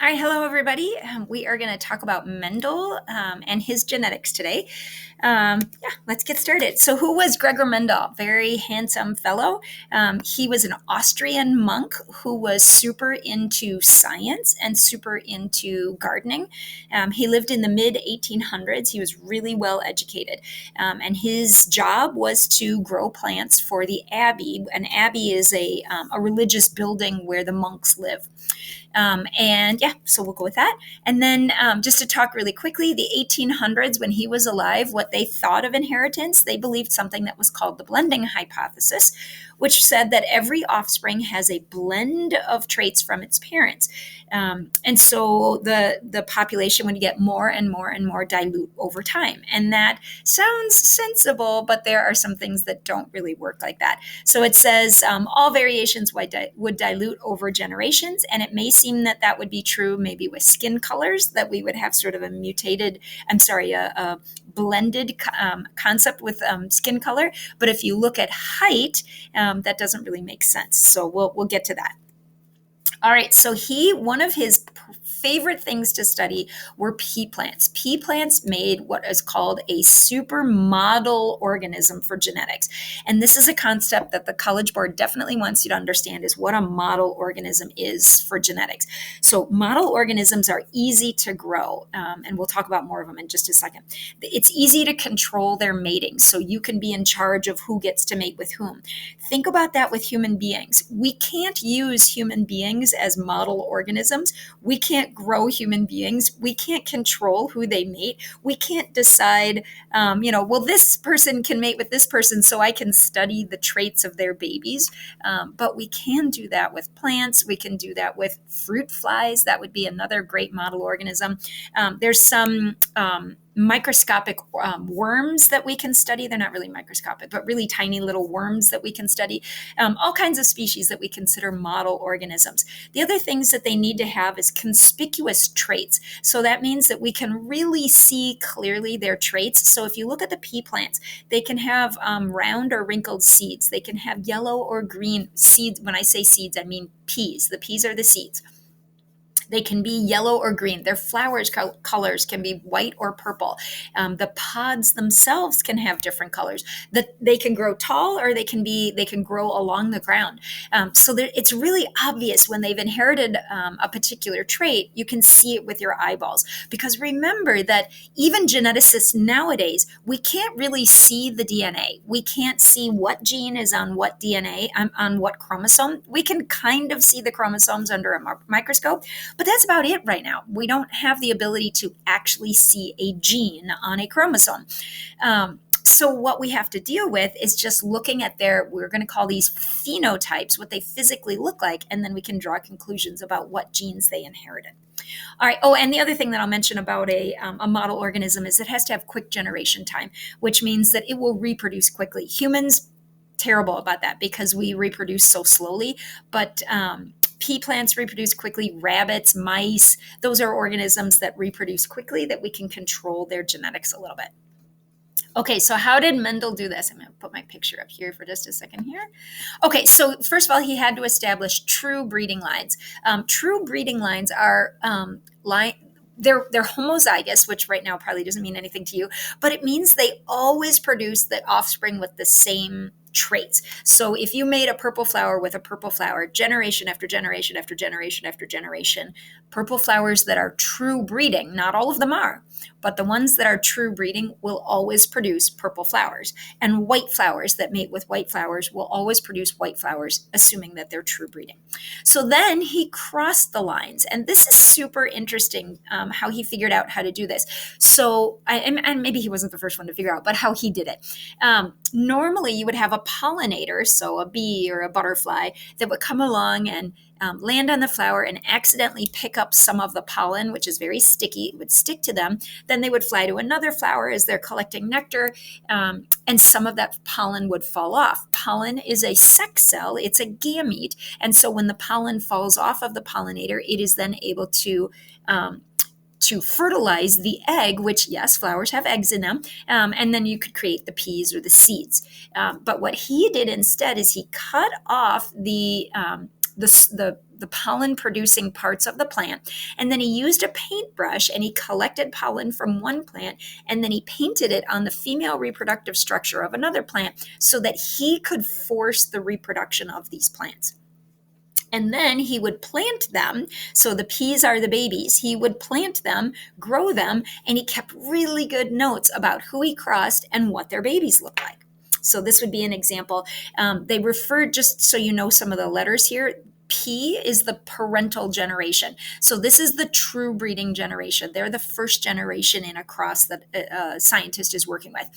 All right, hello everybody. We are going to talk about Mendel and his genetics today. Let's get started. So, who was Gregor Mendel? Very handsome fellow. He was an Austrian monk who was super into science and super into gardening. He lived in the mid 1800s. He was really well educated, and his job was to grow plants for the abbey. An abbey is a religious building where the monks live. So we'll go with that. And then just to talk really quickly, the 1800s, when he was alive, what they thought of inheritance, they believed something that was called the blending hypothesis, which said that every offspring has a blend of traits from its parents. And so the population would get more and more and more dilute over time. And that sounds sensible, but there are some things that don't really work like that. So it says all variations would dilute over generations, and it may seem that that would be true maybe with skin colors, that we would have sort of a blended concept with skin color. But if you look at height, that doesn't really make sense. So we'll get to that. All right, so one of his favorite things to study were pea plants. Pea plants made what is called a super model organism for genetics. And this is a concept that the College Board definitely wants you to understand, is what a model organism is for genetics. So model organisms are easy to grow, and we'll talk about more of them in just a second. It's easy to control their mating, so you can be in charge of who gets to mate with whom. Think about that with human beings. We can't use human beings as model organisms. We can't grow human beings. We can't control who they mate. We can't decide, well, this person can mate with this person, so I can study the traits of their babies. But we can do that with plants. We can do that with fruit flies. That would be another great model organism. There's some microscopic worms that we can study. They're not really microscopic, but really tiny little worms that we can study. All kinds of species that we consider model organisms. The other things that they need to have is conspicuous traits. So that means that we can really see clearly their traits. So if you look at the pea plants, they can have round or wrinkled seeds. They can have yellow or green seeds. When I say seeds, I mean peas. The peas are the seeds. They can be yellow or green. Their flowers colors can be white or purple. The pods themselves can have different colors. They can grow tall, or they can grow along the ground. It's really obvious when they've inherited a particular trait. You can see it with your eyeballs. Because remember that even geneticists nowadays, we can't really see the DNA. We can't see what gene is on what DNA, on what chromosome. We can kind of see the chromosomes under a microscope, but that's about it right now. We don't have the ability to actually see a gene on a chromosome. So what we have to deal with is just looking at we're going to call these phenotypes, what they physically look like, and then we can draw conclusions about what genes they inherited. All right. Oh, and the other thing that I'll mention about a model organism is it has to have quick generation time, which means that it will reproduce quickly. Humans, terrible about that because we reproduce so slowly, but pea plants reproduce quickly. Rabbits, mice, those are organisms that reproduce quickly, that we can control their genetics a little bit. Okay, so how did Mendel do this? I'm going to put my picture up here for just a second here. Okay, so first of all, he had to establish true breeding lines. True breeding lines are they're homozygous, which right now probably doesn't mean anything to you, but it means they always produce the offspring with the same traits. So if you made a purple flower with a purple flower, generation after generation after generation after generation, purple flowers that are true breeding, not all of them are, but the ones that are true breeding will always produce purple flowers. And white flowers that mate with white flowers will always produce white flowers, assuming that they're true breeding. So then he crossed the lines. And this is super interesting, how he figured out how to do this. So, and maybe he wasn't the first one to figure out, but how he did it. Normally, you would have a pollinator, so a bee or a butterfly, that would come along and land on the flower and accidentally pick up some of the pollen, which is very sticky. It would stick to them. Then they would fly to another flower as they're collecting nectar, and some of that pollen would fall off. Pollen is a sex cell. It's a gamete. And so when the pollen falls off of the pollinator, it is then able to fertilize the egg, which, yes, flowers have eggs in them, and then you could create the peas or the seeds. But what he did instead is he cut off the the pollen producing parts of the plant. And then he used a paintbrush and he collected pollen from one plant, and then he painted it on the female reproductive structure of another plant so that he could force the reproduction of these plants. And then he would plant them. So the peas are the babies. He would plant them, grow them, and he kept really good notes about who he crossed and what their babies looked like. So this would be an example. They refer, just so you know some of the letters here, P is the parental generation. So this is the true breeding generation. They're the first generation in a cross that a scientist is working with.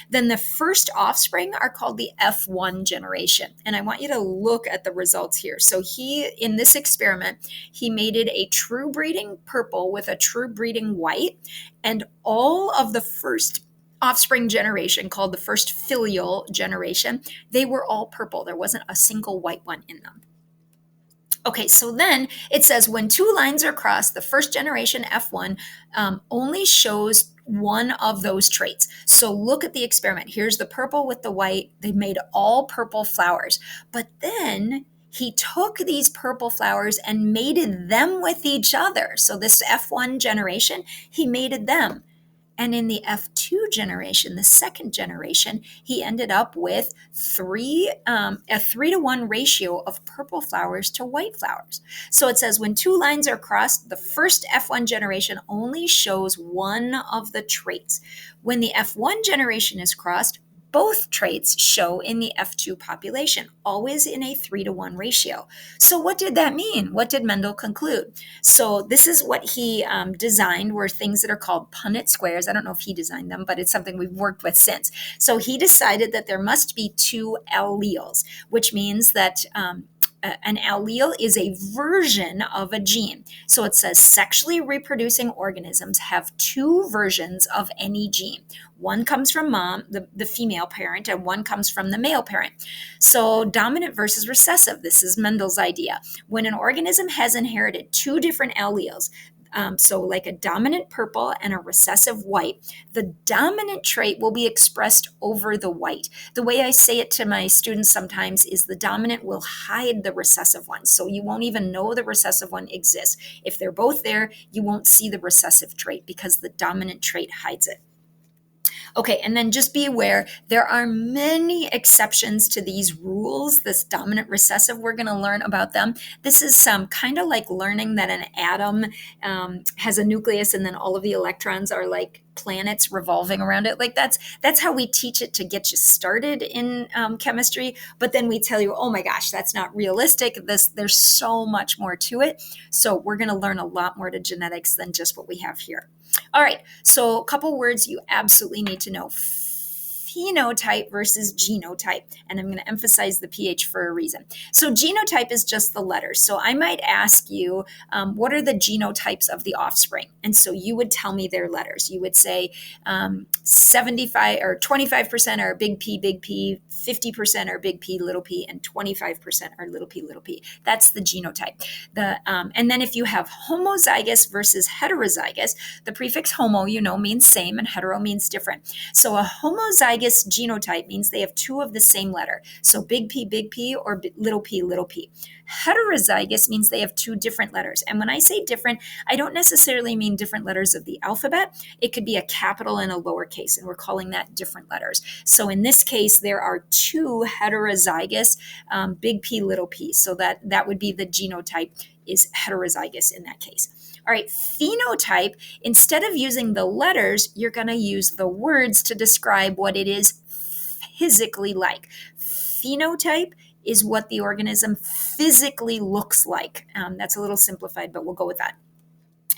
Then the first offspring are called the F1 generation. And I want you to look at the results here. So in this experiment, he mated a true breeding purple with a true breeding white, and all of the first offspring generation, called the first filial generation, they were all purple. There wasn't a single white one in them. Okay, so then it says when two lines are crossed, the first generation F1 only shows one of those traits. So look at the experiment. Here's the purple with the white. They made all purple flowers. But then he took these purple flowers and mated them with each other. So this F1 generation, he mated them. And in the F2 generation, the second generation, he ended up with a 3-to-1 ratio of purple flowers to white flowers. So it says when two lines are crossed, the first F1 generation only shows one of the traits. When the F1 generation is crossed, both traits show in the F2 population, always in a 3-to-1 ratio. So what did that mean? What did Mendel conclude? So this is what he designed, were things that are called Punnett squares. I don't know if he designed them, but it's something we've worked with since. So he decided that there must be two alleles, which means that an allele is a version of a gene. So it says sexually reproducing organisms have two versions of any gene. One comes from mom, the female parent, and one comes from the male parent. So dominant versus recessive, this is Mendel's idea. When an organism has inherited two different alleles, so like a dominant purple and a recessive white, the dominant trait will be expressed over the white. The way I say it to my students sometimes is the dominant will hide the recessive one. So you won't even know the recessive one exists. If they're both there, you won't see the recessive trait because the dominant trait hides it. Okay, and then just be aware, there are many exceptions to these rules, this dominant recessive, we're going to learn about them. This is kind of like learning that an atom has a nucleus and then all of the electrons are like planets revolving around it. Like that's how we teach it to get you started in chemistry. But then we tell you, oh my gosh, that's not realistic. There's so much more to it. So we're going to learn a lot more to genetics than just what we have here. All right, so a couple words you absolutely need to know. Phenotype versus genotype. And I'm going to emphasize the PH for a reason. So genotype is just the letters. So I might ask you, what are the genotypes of the offspring? And so you would tell me their letters. You would say 75 or 25% are big P, 50% are big P, little p, and 25% are little p. That's the genotype. And then if you have homozygous versus heterozygous, the prefix homo, means same, and hetero means different. So a homozygous genotype means they have two of the same letter. So big P, or little p. Heterozygous means they have two different letters. And when I say different, I don't necessarily mean different letters of the alphabet. It could be a capital and a lowercase, and we're calling that different letters. So in this case, there are two heterozygous big P, little p. So that would be the genotype is heterozygous in that case. All right, phenotype, instead of using the letters, you're going to use the words to describe what it is physically like. Phenotype is what the organism physically looks like. That's a little simplified, but we'll go with that.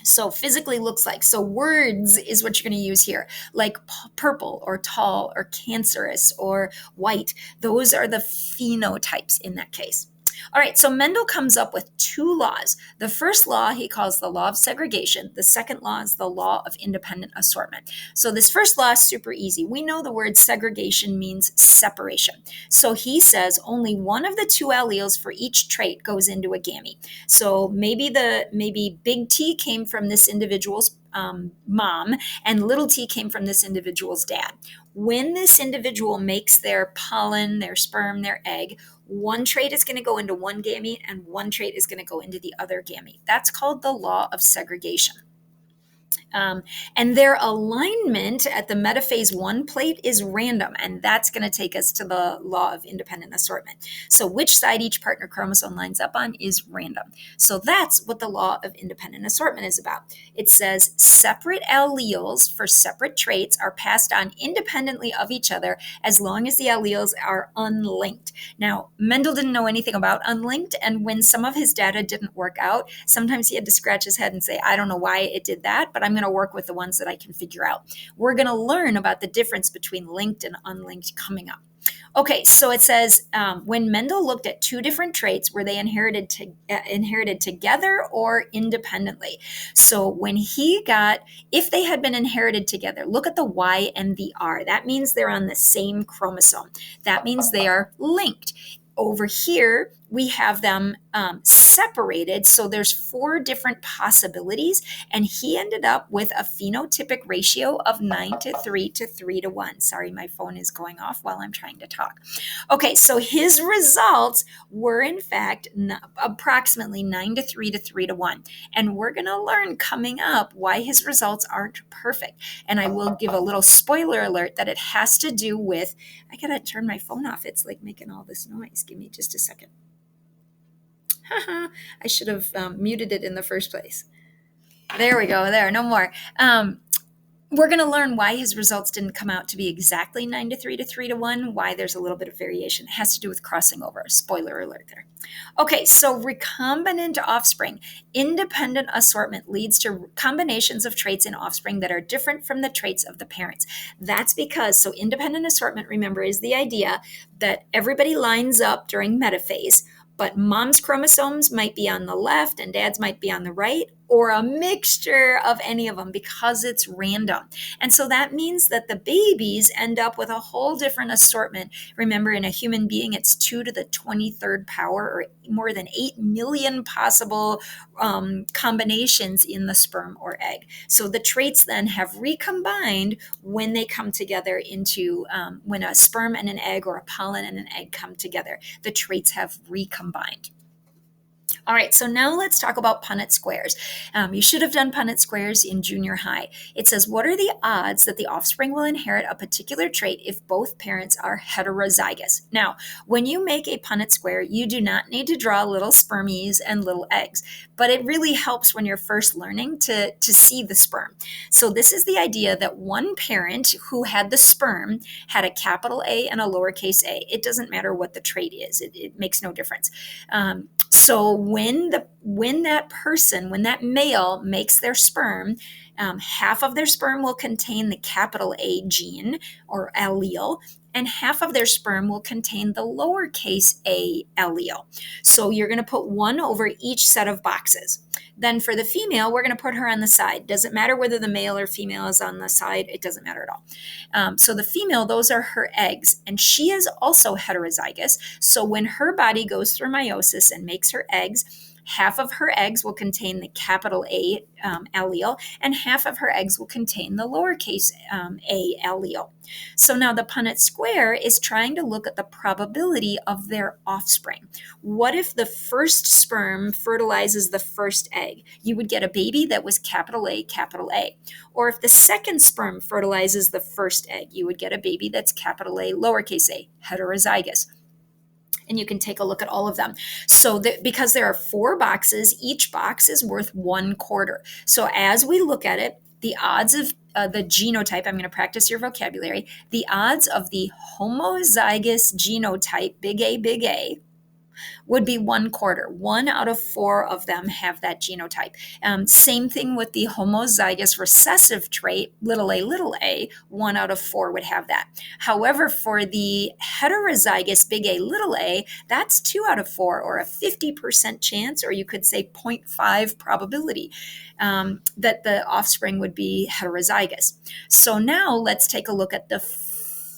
So physically looks like. So words is what you're going to use here, like purple or tall or cancerous or white. Those are the phenotypes in that case. All right, so Mendel comes up with two laws. The first law he calls the law of segregation. The second law is the law of independent assortment. So this first law is super easy. We know the word segregation means separation. So he says only one of the two alleles for each trait goes into a gamete. So maybe big T came from this individual's mom, and little t came from this individual's dad. When this individual makes their pollen, their sperm, their egg, one trait is going to go into one gamete and one trait is going to go into the other gamete. That's called the law of segregation. And their alignment at the metaphase 1 plate is random, and that's going to take us to the law of independent assortment. So which side each partner chromosome lines up on is random. So that's what the law of independent assortment is about. It says separate alleles for separate traits are passed on independently of each other as long as the alleles are unlinked. Now, Mendel didn't know anything about unlinked, and when some of his data didn't work out, sometimes he had to scratch his head and say, I don't know why it did that, but I'm going to work with the ones that I can figure out. We're going to learn about the difference between linked and unlinked coming up. Okay, so it says when Mendel looked at two different traits, were they inherited together or independently? So when he got, if they had been inherited together, look at the Y and the R. That means they're on the same chromosome. That means they are linked. Over here, we have them separated. So there's 4 different possibilities. And he ended up with a phenotypic ratio of 9:3 to 3:1. Sorry, my phone is going off while I'm trying to talk. Okay, so his results were in fact approximately 9:3 to 3:1. And we're going to learn coming up why his results aren't perfect. And I will give a little spoiler alert that it has to do with, I got to turn my phone off. It's like making all this noise. Give me just a second. I should have muted it in the first place. There we go. There, no more. We're going to learn why his results didn't come out to be exactly 9:3 to 3:1, why there's a little bit of variation. It has to do with crossing over. Spoiler alert there. Okay, so recombinant offspring. Independent assortment leads to combinations of traits in offspring that are different from the traits of the parents. That's because, so independent assortment, remember, is the idea that everybody lines up during metaphase, but mom's chromosomes might be on the left and dad's might be on the right, or a mixture of any of them because it's random. And so that means that the babies end up with a whole different assortment. Remember, in a human being, it's 2 to the 23rd power, or more than 8 million possible combinations in the sperm or egg. So the traits then have recombined when they come together into, when a sperm and an egg or a pollen and an egg come together. The traits have recombined. All right, so now let's talk about Punnett squares. You should have done Punnett squares in junior high. It says, what are the odds that the offspring will inherit a particular trait if both parents are heterozygous? Now, when you make a Punnett square, you do not need to draw little spermies and little eggs, but it really helps when you're first learning to see the sperm. So this is the idea that one parent who had the sperm had a capital A and a lowercase a. It doesn't matter what the trait is. It makes no difference. So when that male makes their sperm, half of their sperm will contain the capital A gene or allele, and half of their sperm will contain the lowercase a allele. So you're going to put one over each set of boxes. Then for the female, we're going to put her on the side. Doesn't matter whether the male or female is on the side. It doesn't matter at all. So the female, those are her eggs, and she is also heterozygous. So when her body goes through meiosis and makes her eggs, half of her eggs will contain the capital A allele, and half of her eggs will contain the lowercase a allele. So now the Punnett square is trying to look at the probability of their offspring. What if the first sperm fertilizes the first egg? You would get a baby that was capital A, capital A. Or if the second sperm fertilizes the first egg, you would get a baby that's capital A, lowercase a, heterozygous. And you can take a look at all of them. So because there are 4 boxes, each box is worth 1/4. So as we look at it, the odds of the genotype, I'm going to practice your vocabulary, the odds of the homozygous genotype, big A, would be 1/4. 1 out of 4 of them have that genotype. Same thing with the homozygous recessive trait, little a, 1 out of 4 would have that. However, for the heterozygous big A, that's 2 out of 4, or a 50% chance, or you could say 0.5 probability that the offspring would be heterozygous. So now let's take a look at the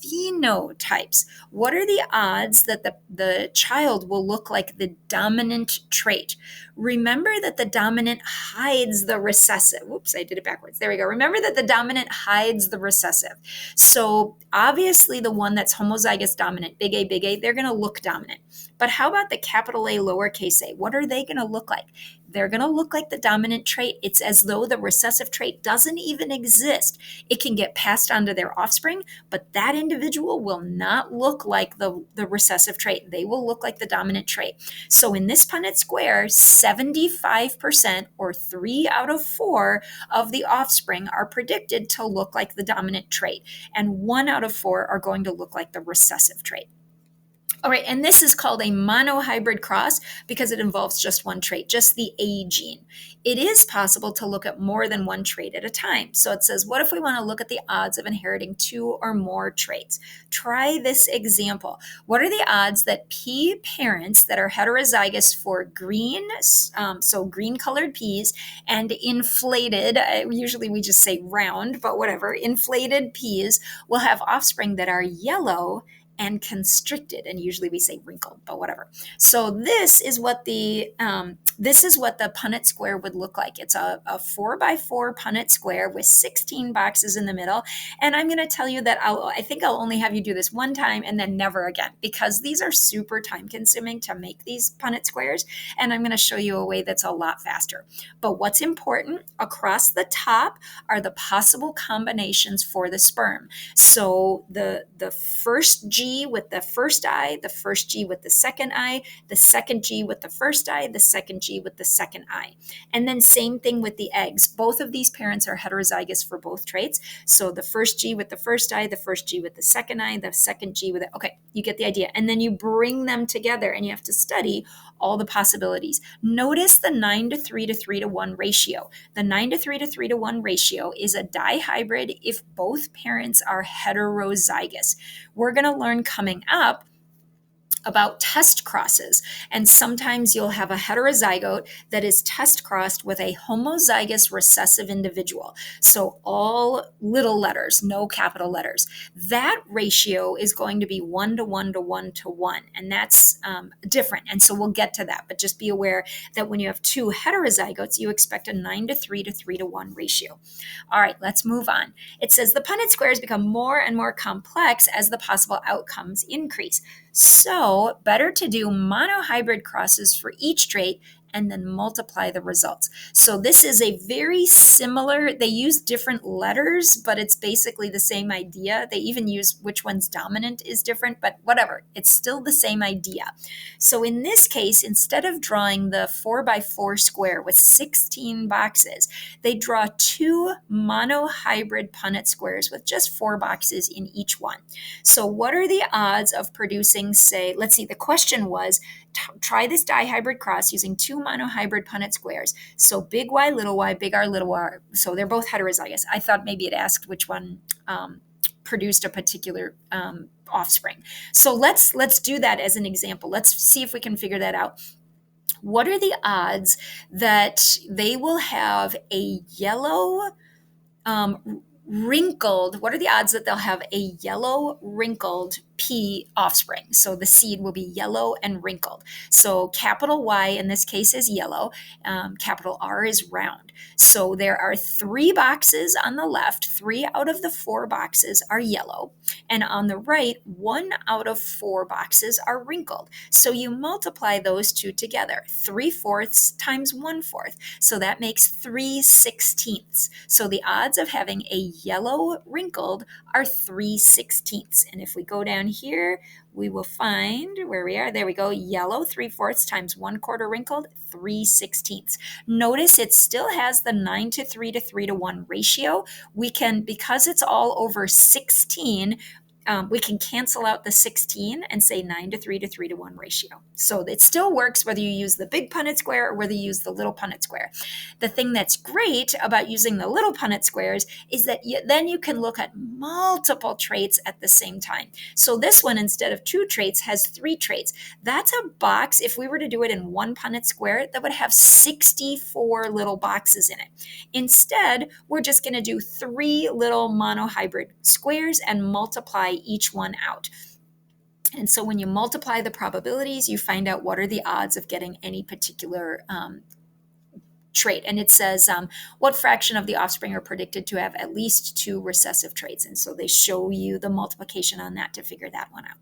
phenotypes. What are the odds that the child will look like the dominant trait? Remember that the dominant hides the recessive. Whoops, I did it backwards. There we go. Remember that the dominant hides the recessive. So obviously the one that's homozygous dominant, big A, they're going to look dominant. But how about the capital A, lowercase a? What are they going to look like? They're going to look like the dominant trait. It's as though the recessive trait doesn't even exist. It can get passed on to their offspring, but that individual will not look like the recessive trait. They will look like the dominant trait. So in this Punnett square, 75% or 3 out of 4 of the offspring are predicted to look like the dominant trait, and 1 out of 4 are going to look like the recessive trait. All right, and this is called a monohybrid cross because it involves just one trait, just the A gene. It is possible to look at more than one trait at a time. So it says, what if we want to look at the odds of inheriting 2 or more traits? Try this example. What are the odds that P parents that are heterozygous for green, so green colored peas, and inflated, usually we just say round, but whatever, inflated peas will have offspring that are yellow and constricted, and usually we say wrinkled, but whatever. So this is what the Punnett square would look like. It's a 4x4 Punnett square with 16 boxes in the middle. And I'm going to tell you that I think I'll only have you do this one time and then never again, because these are super time consuming to make these Punnett squares. And I'm going to show you a way that's a lot faster. But what's important across the top are the possible combinations for the sperm. So the first G with the first eye, the first G with the second eye, the second G with the first eye, the second G with the second eye. And then same thing with the eggs. Both of these parents are heterozygous for both traits. So the first G with the first eye, the first G with the second eye, the second G with it. Okay, you get the idea. And then you bring them together and you have to study all the possibilities. Notice the 9 to 3 to 3 to 1 ratio. The 9 to 3 to 3 to 1 ratio is a dihybrid if both parents are heterozygous. We're going to learn coming up about test crosses. And sometimes you'll have a heterozygote that is test crossed with a homozygous recessive individual. So all little letters, no capital letters. That ratio is going to be 1 to 1 to 1 to 1. And that's different. And so we'll get to that. But just be aware that when you have 2 heterozygotes, you expect a 9 to 3 to 3 to 1 ratio. All right, let's move on. It says the Punnett squares become more and more complex as the possible outcomes increase. So better to do monohybrid crosses for each trait and then multiply the results. So this is a very similar, they use different letters, but it's basically the same idea. They even use which one's dominant is different, but whatever, it's still the same idea. So in this case, instead of drawing the 4x4 square with 16 boxes, they draw 2 monohybrid Punnett squares with just 4 boxes in each one. So what are the odds of producing, say, let's see, the question was, try this dihybrid cross using 2 monohybrid Punnett squares. So big Y, little y, big R, little r. So they're both heterozygous. I thought maybe it asked which one produced a particular offspring. So let's do that as an example. Let's see if we can figure that out. What are the odds that they will have a yellow wrinkled, what are the odds that they'll have a yellow wrinkled P offspring? So the seed will be yellow and wrinkled. So capital Y in this case is yellow, capital R is round. So there are 3 boxes on the left, 3 out of the 4 boxes are yellow, and on the right, 1 out of 4 boxes are wrinkled. So you multiply those two together, 3/4 times 1/4. So that makes 3/16. So the odds of having a yellow wrinkled are 3/16. And if we go down here, we will find where we are. There we go. Yellow 3/4 times 1/4 wrinkled, 3/16. Notice it still has the 9 to 3 to 3 to 1 ratio. We can, because it's all over 16, we can cancel out the 16 and say 9 to 3 to 3 to 1 ratio. So it still works whether you use the big Punnett square or whether you use the little Punnett square. The thing that's great about using the little Punnett squares is that then you can look at multiple traits at the same time. So this one, instead of 2 traits, has 3 traits. That's a box, if we were to do it in one Punnett square, that would have 64 little boxes in it. Instead, we're just going to do 3 little monohybrid squares and multiply multiply each one out. And so when you multiply the probabilities, you find out what are the odds of getting any particular trait. And it says what fraction of the offspring are predicted to have at least 2 recessive traits. And so they show you the multiplication on that to figure that one out.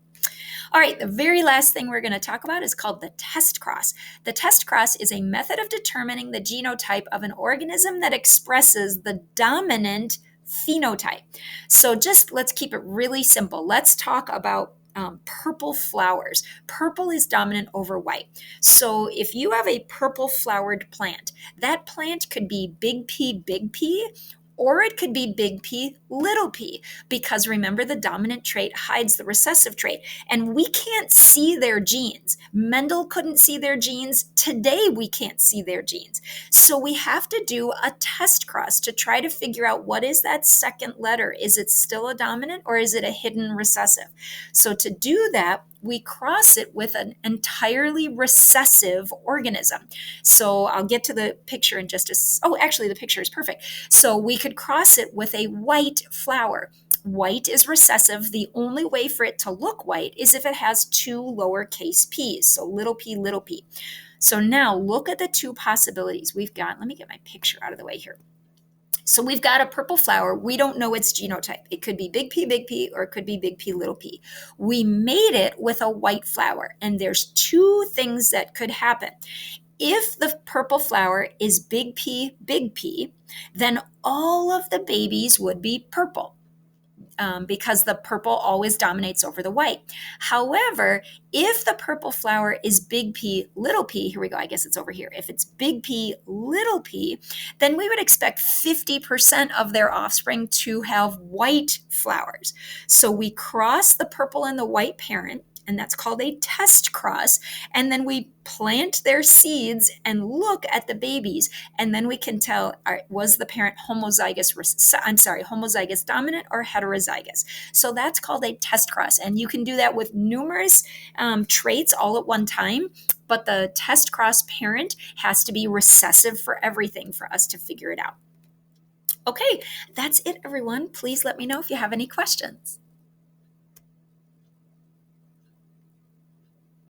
All right, the very last thing we're going to talk about is called the test cross. The test cross is a method of determining the genotype of an organism that expresses the dominant phenotype. So just let's keep it really simple. Let's talk about purple flowers. Purple is dominant over white. So if you have a purple flowered plant, that plant could be big P, or it could be big P, little p, because remember the dominant trait hides the recessive trait, and we can't see their genes. Mendel couldn't see their genes. Today we can't see their genes. So we have to do a test cross to try to figure out what is that second letter. Is it still a dominant or is it a hidden recessive? So to do that, we cross it with an entirely recessive organism. So I'll get to the picture in just actually the picture is perfect. So we could cross it with a white flower. White is recessive. The only way for it to look white is if it has 2 lowercase p's, so little p, little p. So now look at the 2 possibilities we've got. Let me get my picture out of the way here. So we've got a purple flower. We don't know its genotype. It could be big P, or it could be big P, little p. We made it with a white flower, and there's 2 things that could happen. If the purple flower is big P, then all of the babies would be purple. Because the purple always dominates over the white. However, if the purple flower is big P, little p, here we go, I guess it's over here. If it's big P, little p, then we would expect 50% of their offspring to have white flowers. So we cross the purple and the white parent, and that's called a test cross. And then we plant their seeds and look at the babies. And then we can tell, was the parent homozygous dominant or heterozygous? So that's called a test cross. And you can do that with numerous traits all at one time. But the test cross parent has to be recessive for everything for us to figure it out. Okay, that's it, everyone. Please let me know if you have any questions.